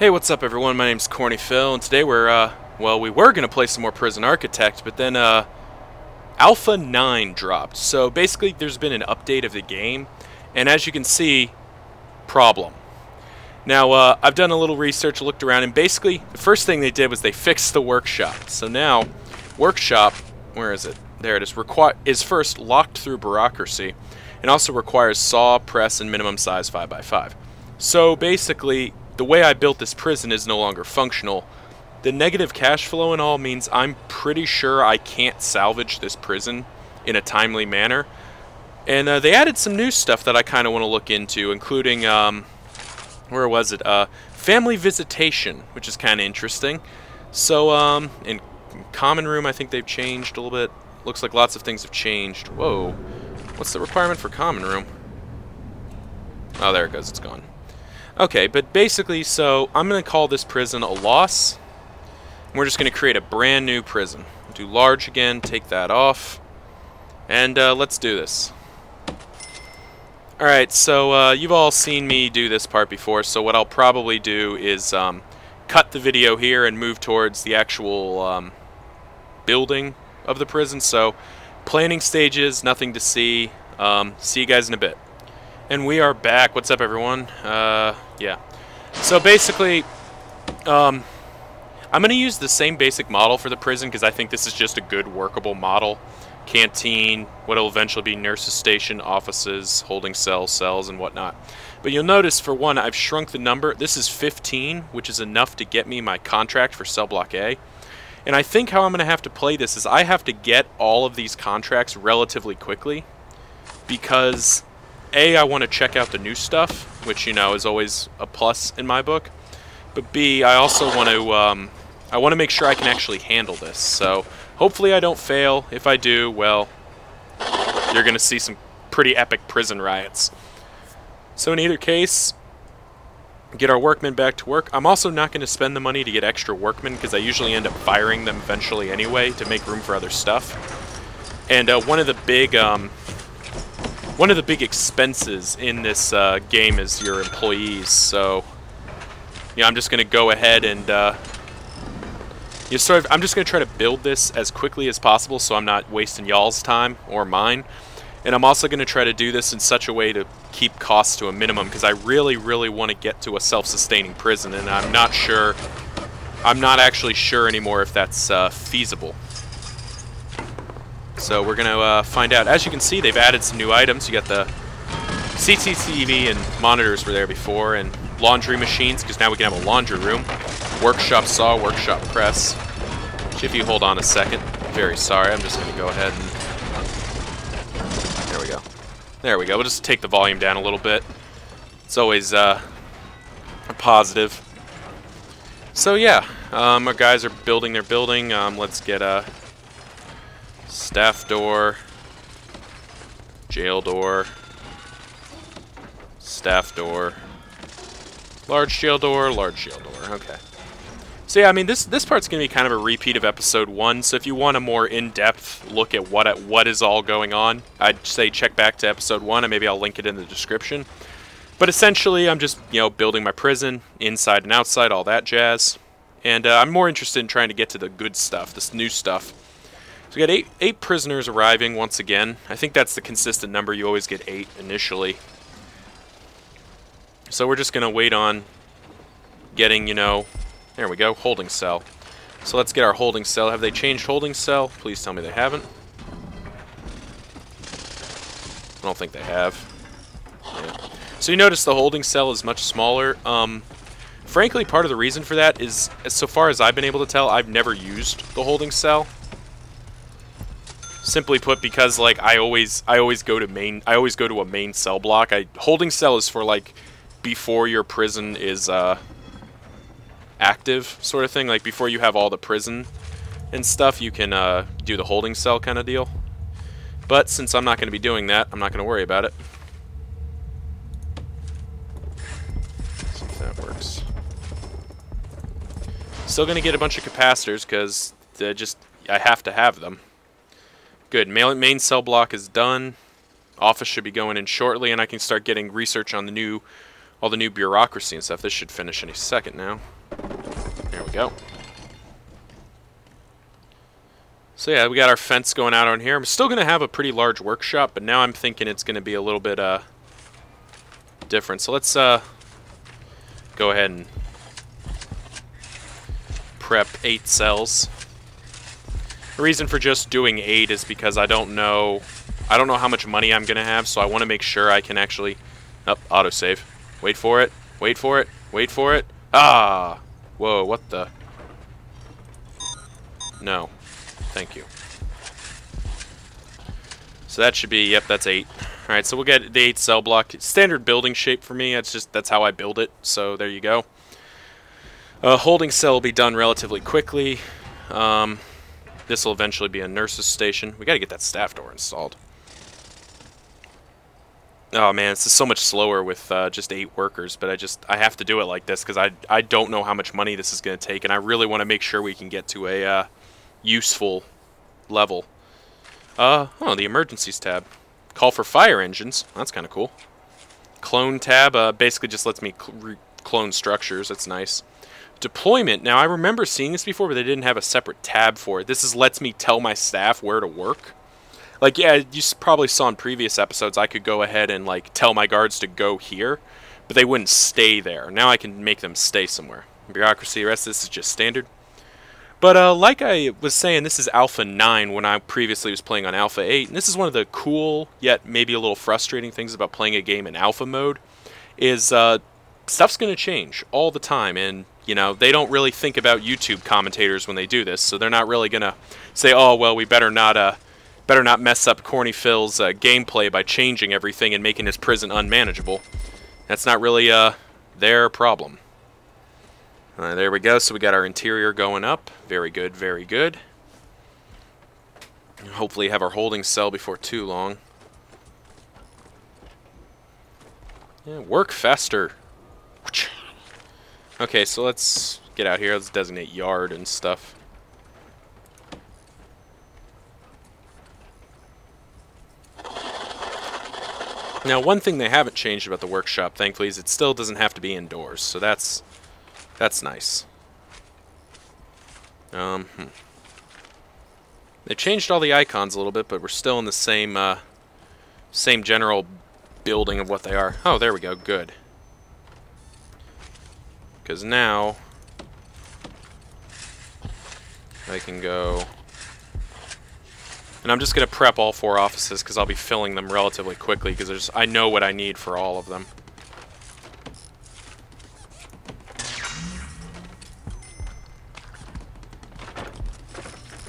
Hey, what's up everyone? My name's Corny Phil, and today we're, we were going to play some more Prison Architect, but then, Alpha 9 dropped. So basically, there's been an update of the game, and as you can see, problem. Now, I've done a little research, looked around, and basically, the first thing they did was they fixed the workshop. So now, workshop, where is it? There it is, is first locked through bureaucracy, and also requires saw, press, and minimum size 5x5. So basically, the way I built this prison is no longer functional. The negative cash flow and all means I'm pretty sure I can't salvage this prison in a timely manner. And they added some new stuff that I kind of want to look into, including, where was it? Family visitation, which is kind of interesting. So, in common room, I think they've changed a little bit. Looks like lots of things have changed. Whoa. What's the requirement for common room? Oh, there it goes. It's gone. Okay, but basically, so I'm going to call this prison a loss. And we're just going to create a brand new prison. Do large again, take that off. And let's do this. Alright, so you've all seen me do this part before, so what I'll probably do is cut the video here and move towards the actual building of the prison. So, planning stages, nothing to see. See you guys in a bit. And we are back. What's up, everyone? Yeah. So basically, I'm going to use the same basic model for the prison because I think this is just a good workable model. Canteen, what'll eventually be nurses station, offices, holding cells, and whatnot. But you'll notice, for one, I've shrunk the number. This is 15, which is enough to get me my contract for cell block A. And I think how I'm going to have to play this is I have to get all of these contracts relatively quickly because A, I want to check out the new stuff, which, you know, is always a plus in my book. But B, I also want to make sure I can actually handle this. So hopefully I don't fail. If I do, well, you're going to see some pretty epic prison riots. So in either case, get our workmen back to work. I'm also not going to spend the money to get extra workmen because I usually end up firing them eventually anyway to make room for other stuff. And one of the big expenses in this game is your employees, so yeah, I'm just going to go ahead and I'm just going to try to build this as quickly as possible so I'm not wasting y'all's time or mine. And I'm also going to try to do this in such a way to keep costs to a minimum because I really, really want to get to a self-sustaining prison, and I'm not actually sure anymore if that's feasible. So we're going to find out. As you can see, they've added some new items. You got the CCTV and monitors were there before, and laundry machines, because now we can have a laundry room. Workshop saw, workshop press. Which, if you hold on a second, very sorry, I'm just going to go ahead and... There we go. There we go. We'll just take the volume down a little bit. It's always a positive. So yeah, our guys are building their building. Let's get a... staff door, jail door, staff door, large jail door, large jail door. Okay. So yeah, I mean this part's gonna be kind of a repeat of episode 1. So if you want a more in-depth look at what is all going on, I'd say check back to episode 1, and maybe I'll link it in the description. But essentially, I'm just building my prison inside and outside, all that jazz. And I'm more interested in trying to get to the good stuff, this new stuff. So we got eight prisoners arriving once again. I think that's the consistent number. You always get 8 initially. So we're just going to wait on getting, there we go, holding cell. So let's get our holding cell. Have they changed holding cell? Please tell me they haven't. I don't think they have. Yeah. So you notice the holding cell is much smaller. Frankly, part of the reason for that is, so far as I've been able to tell, I've never used the holding cell. Simply put, because like I always go to a main cell block. Holding cell is for like before your prison is active, sort of thing. Like before you have all the prison and stuff, you can do the holding cell kind of deal. But since I'm not going to be doing that, I'm not going to worry about it. Let's see if that works. Still going to get a bunch of capacitors because I have to have them. Good. Main cell block is done. Office should be going in shortly, and I can start getting research on the new all the new bureaucracy and stuff. This should finish any second now. There we go. So yeah, we got our fence going out on here. I'm still going to have a pretty large workshop, but now I'm thinking it's going to be a little bit different. So let's go ahead and prep 8 cells. The reason for just doing 8 is because I don't know how much money I'm going to have, so I want to make sure I can actually... Oh, autosave. Wait for it. Wait for it. Wait for it. Ah! Whoa, what the... No. Thank you. So that should be... Yep, that's 8. Alright, so we'll get the 8 cell block. Standard building shape for me. That's how I build it. So there you go. Holding cell will be done relatively quickly. This will eventually be a nurse's station. We got to get that staff door installed. Oh man, this is so much slower with just 8 workers, but I have to do it like this because I don't know how much money this is going to take, and I really want to make sure we can get to a useful level. Oh, the emergencies tab. Call for fire engines. That's kind of cool. Clone tab basically just lets me clone structures. That's nice. Deployment. Now, I remember seeing this before, but they didn't have a separate tab for it. This lets me tell my staff where to work. Like, yeah, you probably saw in previous episodes, I could go ahead and, like, tell my guards to go here, but they wouldn't stay there. Now I can make them stay somewhere. Bureaucracy, the rest of this is just standard. But, like I was saying, this is Alpha 9 when I previously was playing on Alpha 8, and this is one of the cool, yet maybe a little frustrating things about playing a game in Alpha mode, is, stuff's going to change all the time, and, you know, they don't really think about YouTube commentators when they do this, so they're not really going to say, oh, well, we better not mess up Corny Phil's gameplay by changing everything and making his prison unmanageable. That's not really their problem. There we go. So we got our interior going up. Very good, very good. Hopefully have our holding cell before too long. Yeah, work faster. Okay, so let's get out here. Let's designate yard and stuff. Now, one thing they haven't changed about the workshop, thankfully, is it still doesn't have to be indoors. So that's nice. They changed all the icons a little bit, but we're still in the same general building of what they are. Oh, there we go. Good. Because now I can go... And I'm just going to prep all 4 offices because I'll be filling them relatively quickly because I know what I need for all of them.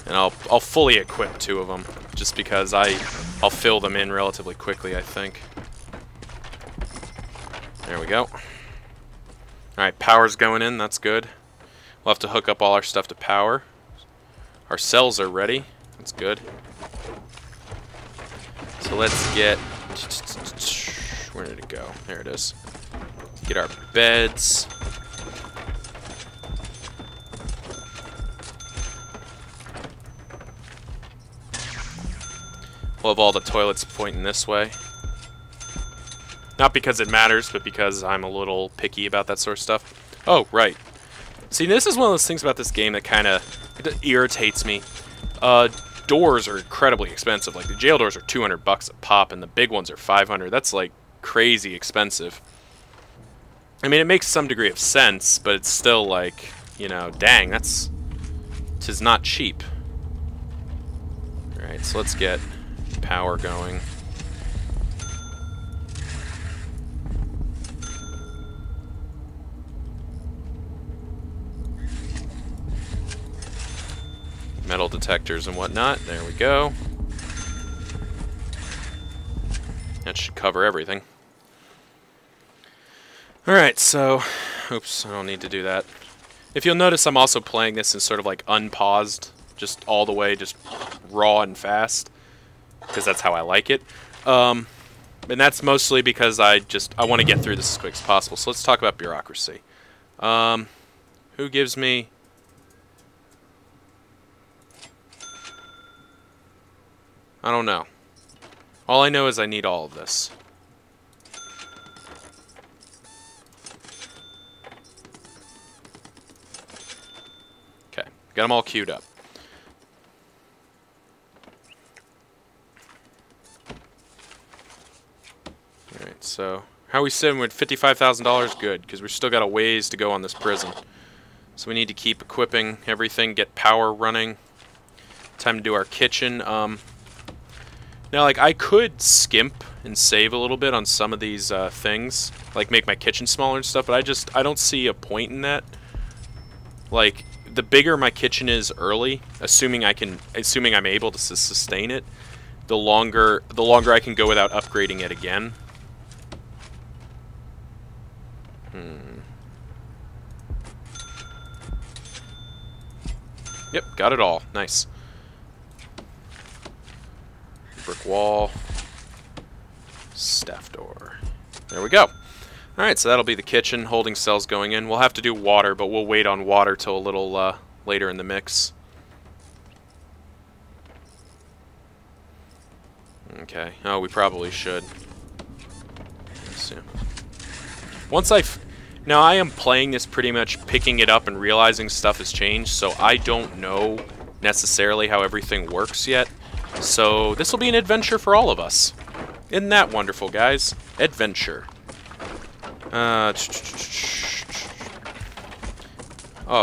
And I'll fully equip 2 of them just because I'll fill them in relatively quickly, I think. There we go. Alright, power's going in. That's good. We'll have to hook up all our stuff to power. Our cells are ready. That's good. So let's get... Where did it go? There it is. Get our beds. We'll have all the toilets pointing this way. Not because it matters, but because I'm a little picky about that sort of stuff. Oh, right. See, this is one of those things about this game that kind of irritates me. Doors are incredibly expensive. Like, the jail doors are $200 a pop, and the big ones are $500. That's, like, crazy expensive. I mean, it makes some degree of sense, but it's still, like, you know, dang, tis not cheap. Alright, so let's get power going. Metal detectors and whatnot. There we go. That should cover everything. Alright, so... Oops, I don't need to do that. If you'll notice, I'm also playing this in sort of like unpaused. Just all the way, just raw and fast. Because that's how I like it. And that's mostly because I want to get through this as quick as possible. So let's talk about bureaucracy. Who gives me... I don't know. All I know is I need all of this. Got them all queued up. Alright, so how are we sitting with $55,000? Good, because we've still got a ways to go on this prison. So we need to keep equipping everything, get power running. Time to do our kitchen. Now, like, I could skimp and save a little bit on some of these things, like make my kitchen smaller and stuff, but I don't see a point in that. Like, the bigger my kitchen is early, assuming I'm able to sustain it, the longer I can go without upgrading it again. Yep, got it all. Nice. Brick wall. Staff door. There we go. Alright, so that'll be the kitchen. Holding cells going in. We'll have to do water, but we'll wait on water till a little later in the mix. Okay. Oh, we probably should. Let's see. Now, I am playing this pretty much picking it up and realizing stuff has changed, so I don't know necessarily how everything works yet. So, this will be an adventure for all of us. Isn't that wonderful, guys? Adventure. Oh,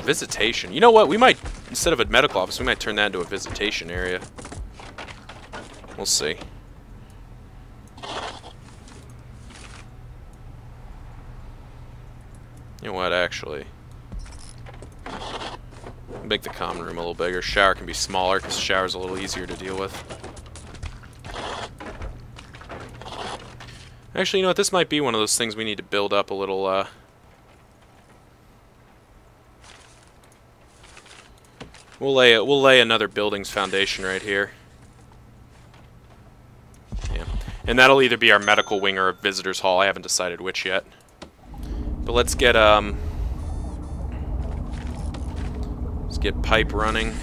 visitation. You know what? We might, instead of a medical office, we might turn that into a visitation area. We'll see. You know what, actually? Make the common room a little bigger. Shower can be smaller because the shower's a little easier to deal with. Actually, you know what? This might be one of those things we need to build up a little, We'll lay another building's foundation right here. Yeah. And that'll either be our medical wing or a visitor's hall. I haven't decided which yet. But let's get pipe running.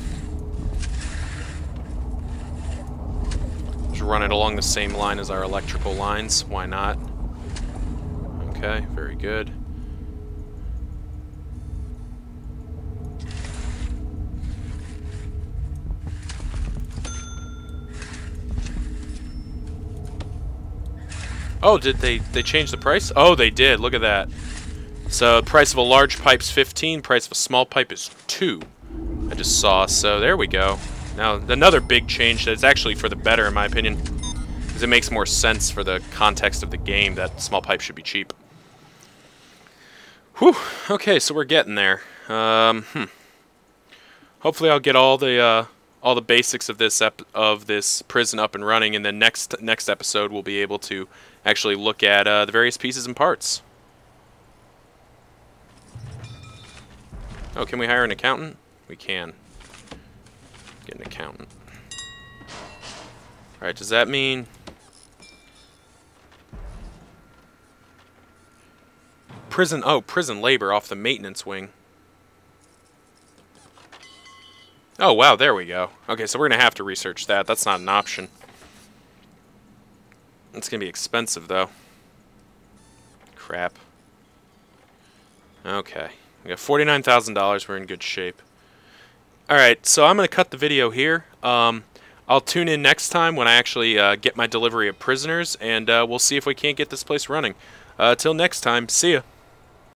Just run it along the same line as our electrical lines. Why not? Okay, very good. Oh, did they change the price? Oh, they did. Look at that. So, price of a large pipe's 15, price of a small pipe is 2. I just saw, so there we go. Now, another big change that's actually for the better, in my opinion, because it makes more sense for the context of the game that small pipe should be cheap. Whew, okay, so we're getting there. Hopefully I'll get all the basics of this prison up and running, and then next episode we'll be able to actually look at the various pieces and parts. Oh, can we hire an accountant? We can. Get an accountant. Alright, does that mean... prison labor off the maintenance wing. Oh, wow, there we go. Okay, so we're going to have to research that. That's not an option. It's going to be expensive, though. Crap. Okay. We got $49,000. We're in good shape. Alright, so I'm going to cut the video here. I'll tune in next time when I actually get my delivery of prisoners, and we'll see if we can't get this place running. Till next time, see ya.